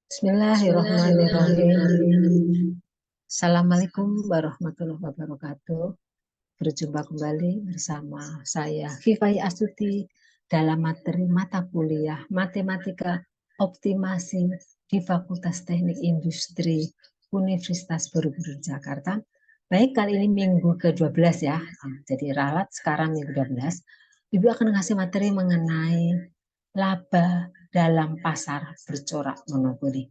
Bismillahirrahmanirrahim. Assalamualaikum warahmatullahi wabarakatuh. Berjumpa kembali bersama saya Vivai Astuti dalam materi mata kuliah Matematika Optimasi di Fakultas Teknik Industri Universitas Borobudur Jakarta. Baik, kali ini minggu ke-12 ya. Jadi ralat sekarang minggu 12. Ibu akan ngasih materi mengenai laba dalam pasar bercorak monopoli.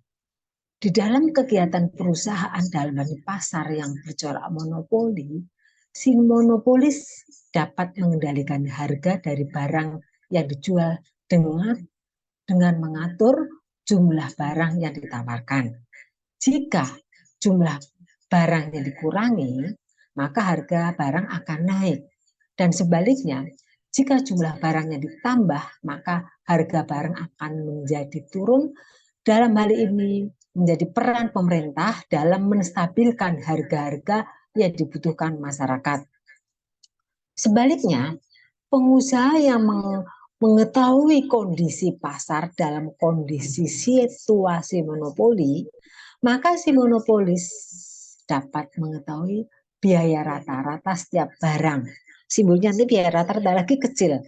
Di dalam kegiatan perusahaan dalam pasar yang bercorak monopoli, si monopolis dapat mengendalikan harga dari barang yang dijual dengan mengatur jumlah barang yang ditawarkan. Jika jumlah barang yang dikurangi, maka harga barang akan naik. Dan sebaliknya, jika jumlah barangnya ditambah, maka harga barang akan menjadi turun. Dalam hal ini menjadi peran pemerintah dalam menstabilkan harga-harga yang dibutuhkan masyarakat. Sebaliknya, pengusaha yang mengetahui kondisi pasar dalam kondisi situasi monopoli, maka si monopolis dapat mengetahui biaya rata-rata setiap barang. Simbolnya nanti biaya rata-rata lagi kecil.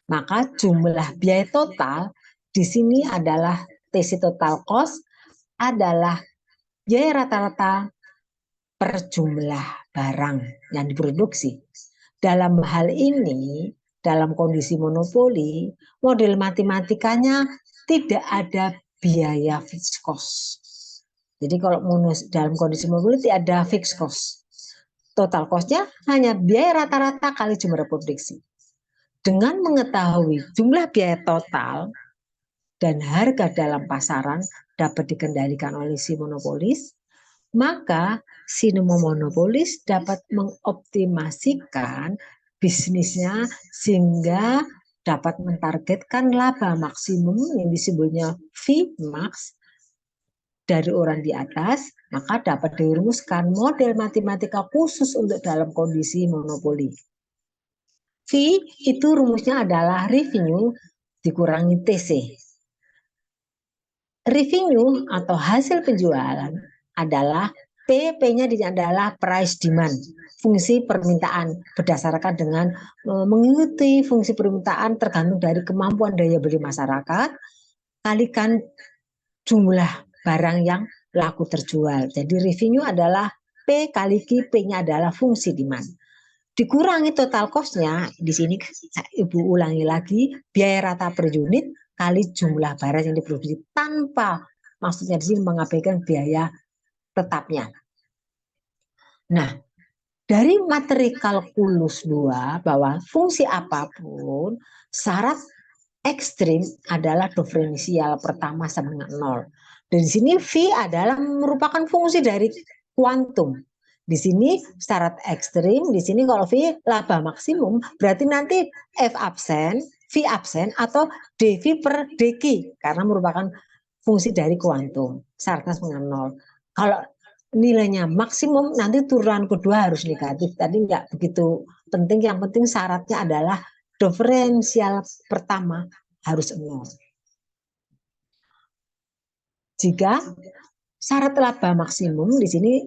Maka jumlah biaya total di sini adalah TC total cost adalah biaya rata-rata per jumlah barang yang diproduksi. Dalam hal ini, dalam kondisi monopoli, model matematikanya tidak ada biaya fixed cost. Jadi kalau dalam kondisi monopoli tidak ada fixed cost. Total cost-nya hanya biaya rata-rata kali jumlah produksi. Dengan mengetahui jumlah biaya total dan harga dalam pasaran dapat dikendalikan oleh si monopolis, maka si monopolis dapat mengoptimasikan bisnisnya sehingga dapat mentargetkan laba maksimum yang disebutnya Vmax dari orang di atas, maka dapat dirumuskan model matematika khusus untuk dalam kondisi monopoli. V itu rumusnya adalah revenue dikurangi TC. Revenue atau hasil penjualan adalah P-nya adalah price demand, fungsi permintaan berdasarkan dengan mengikuti fungsi permintaan tergantung dari kemampuan daya beli masyarakat kalikan jumlah barang yang laku terjual. Jadi revenue adalah P kali Q, P-nya adalah fungsi demand. Dikurangi total cost-nya, di sini Ibu ulangi lagi, biaya rata per unit kali jumlah barang yang diproduksi tanpa maksudnya di sini mengabaikan biaya tetapnya. Nah, dari materi kalkulus 2 bahwa fungsi apapun syarat ekstrim adalah diferensial pertama sama dengan 0. Dan di sini V adalah merupakan fungsi dari kuantum. Di sini syarat ekstrim, di sini kalau V laba maksimum, berarti nanti F absen, V absen atau dV per dq karena merupakan fungsi dari kuantum. Syaratnya dengan 0. Kalau nilainya maksimum, nanti turunan kedua harus negatif. Tadi nggak begitu penting, yang penting syaratnya adalah diferensial pertama harus 0. Jika syarat laba maksimum di sini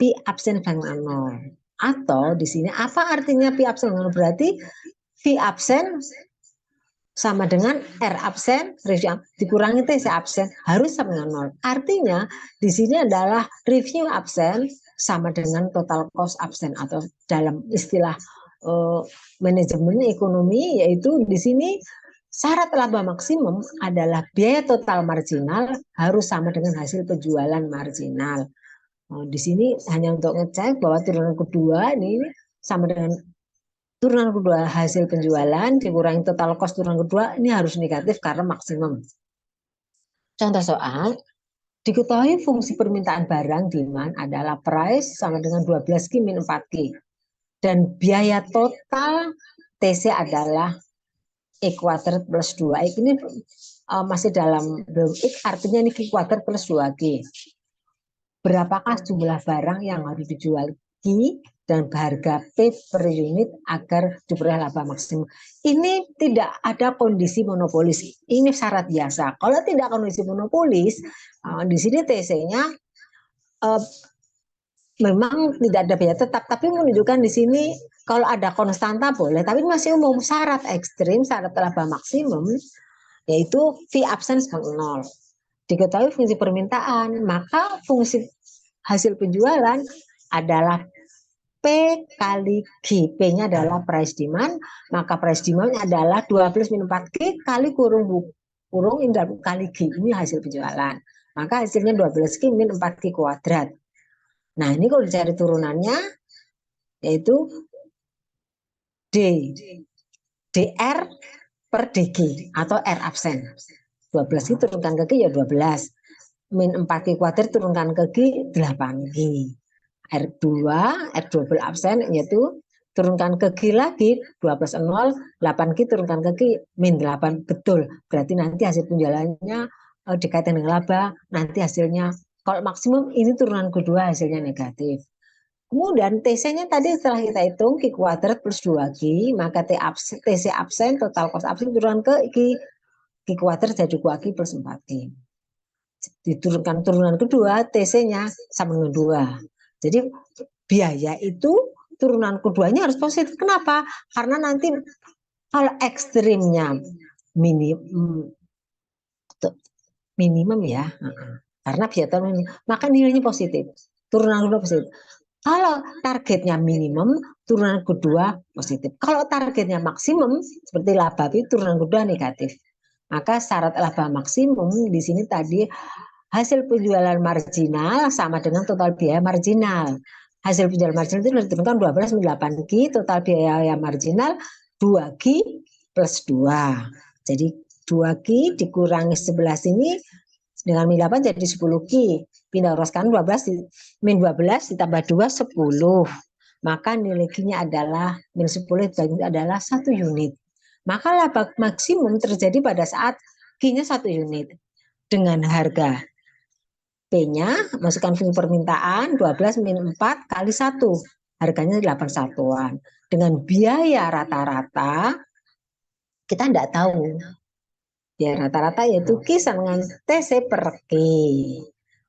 P absen dengan 0. Atau di sini apa artinya P absen 0? Berarti V absen sama dengan R absen dikurangi TC absen harus sama dengan 0. Artinya di sini adalah revenue absen sama dengan total cost absen atau dalam istilah manajemen ekonomi yaitu di sini syarat laba maksimum adalah biaya total marginal harus sama dengan hasil penjualan marginal. Di sini hanya untuk ngecek bahwa turunan kedua ini sama dengan turunan kedua hasil penjualan dikurangi total cost turunan kedua ini harus negatif karena maksimum. Contoh soal, diketahui fungsi permintaan barang demand adalah price sama dengan 12Q min 4Q. Dan biaya total TC adalah E kuadrat plus 2. Ini masih dalam belum X, artinya ini Q kuadrat plus 2Q. Berapakah jumlah barang yang harus dijual Q dan harga P per unit agar diperoleh laba maksimum. Ini tidak ada kondisi monopolis. Ini syarat biasa. Kalau tidak kondisi monopolis, di sini TC-nya memang tidak ada biaya tetap, tapi menunjukkan di sini kalau ada konstanta boleh, tapi masih umum. Syarat ekstrim, syarat laba maksimum, yaitu fee absence 0. Diketahui fungsi permintaan, maka fungsi hasil penjualan adalah P kali G. P-nya adalah price demand, maka price demand adalah 12 minus 4G kali kurung kali G. Ini hasil penjualan. Maka hasilnya 12G min 4G kuadrat. Nah, ini kalau dicari turunannya, yaitu D. DR per DG atau R absen. 12 G turunkan ke G ya 12. Min 4G kuadrat turunkan ke G 8G. R2, R double absen yaitu turunkan ke G lagi 2 plus 0, 8G turunkan ke G min 8. Betul, berarti nanti hasil penjualannya dikaitkan dengan laba, nanti hasilnya kalau maksimum ini turunan kedua hasilnya negatif. Kemudian TC-nya tadi setelah kita hitung Q kuadrat plus 2G, maka TC absen, total cost absen turunan ke Q kuadrat jadi 2G plus 4G. Diturunkan turunan kedua, TC-nya sama dengan 2. Jadi biaya itu turunan keduanya harus positif. Kenapa? Karena nanti kalau ekstrimnya minimum ya, karena biaya minimum, maka nilainya positif. Turunan kedua positif. Kalau targetnya minimum, turunan kedua positif. Kalau targetnya maksimum, seperti laba itu turunan kedua negatif. Maka syarat laba maksimum di sini tadi hasil penjualan marginal sama dengan total biaya marginal. Hasil penjualan marginal itu diturunkan 12,8G, total biaya marginal 2G plus 2. Jadi 2G dikurangi 11 ini dengan min 8 jadi 10G. Pindah uruskan 12 min 12 ditambah 2 10. Maka nilai G-nya adalah min 10 adalah 1 unit. Maka laba maksimum terjadi pada saat G-nya 1 unit dengan harga P-nya, masukkan fungsi permintaan 12 min 4 kali 1. Harganya 8 satuan. Dengan biaya rata-rata, kita tidak tahu. Biaya rata-rata yaitu Q sama dengan TC per Q.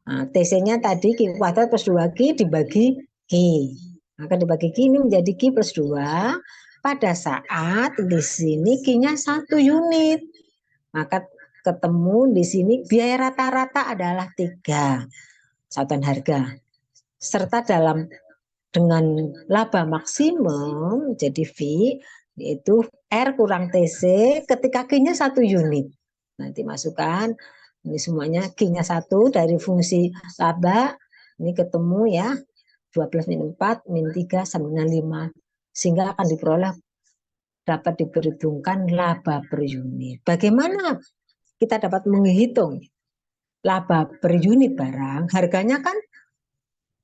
Nah, TC-nya tadi Q kuadrat plus 2Q dibagi Q. Maka dibagi Q ini menjadi Q plus 2. Pada saat di sini Q-nya 1 unit. Maka ketemu di sini biaya rata-rata adalah 3 satuan harga. Serta dengan laba maksimum jadi V yaitu R kurang TC ketika Q-nya 1 unit. Nanti masukkan ini semuanya Q-nya 1 dari fungsi laba ini ketemu ya 12 min 4 min 3 sama dengan 5 sehingga akan diperoleh dapat diperhitungkan laba per unit. Bagaimana kita dapat menghitung laba per unit barang? Harganya kan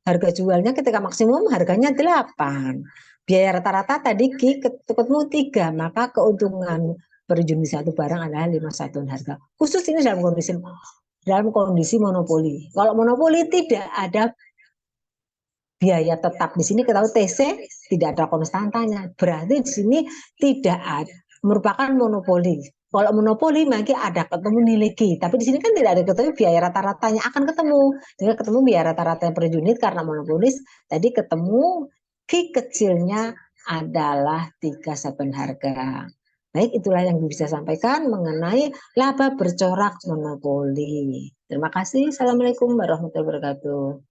harga jualnya ketika maksimum harganya 8. Biaya rata-rata tadi ketemu 3, maka keuntungan per unit satu barang adalah 5 satuan harga. Khusus ini dalam kondisi monopoli. Kalau monopoli tidak ada biaya tetap. Di sini kita tahu TC tidak ada konstantanya. Berarti di sini tidak ada merupakan monopoli. Kalau monopoli mungkin ada ketemu nilai G, tapi di sini kan tidak ada ketemu biaya rata-ratanya akan ketemu. Jadi ketemu biaya rata-rata per unit karena monopolis. Tadi ketemu G kecilnya adalah 3 satuan harga. Baik, itulah yang bisa sampaikan mengenai laba bercorak monopoli. Terima kasih. Assalamualaikum warahmatullahi wabarakatuh.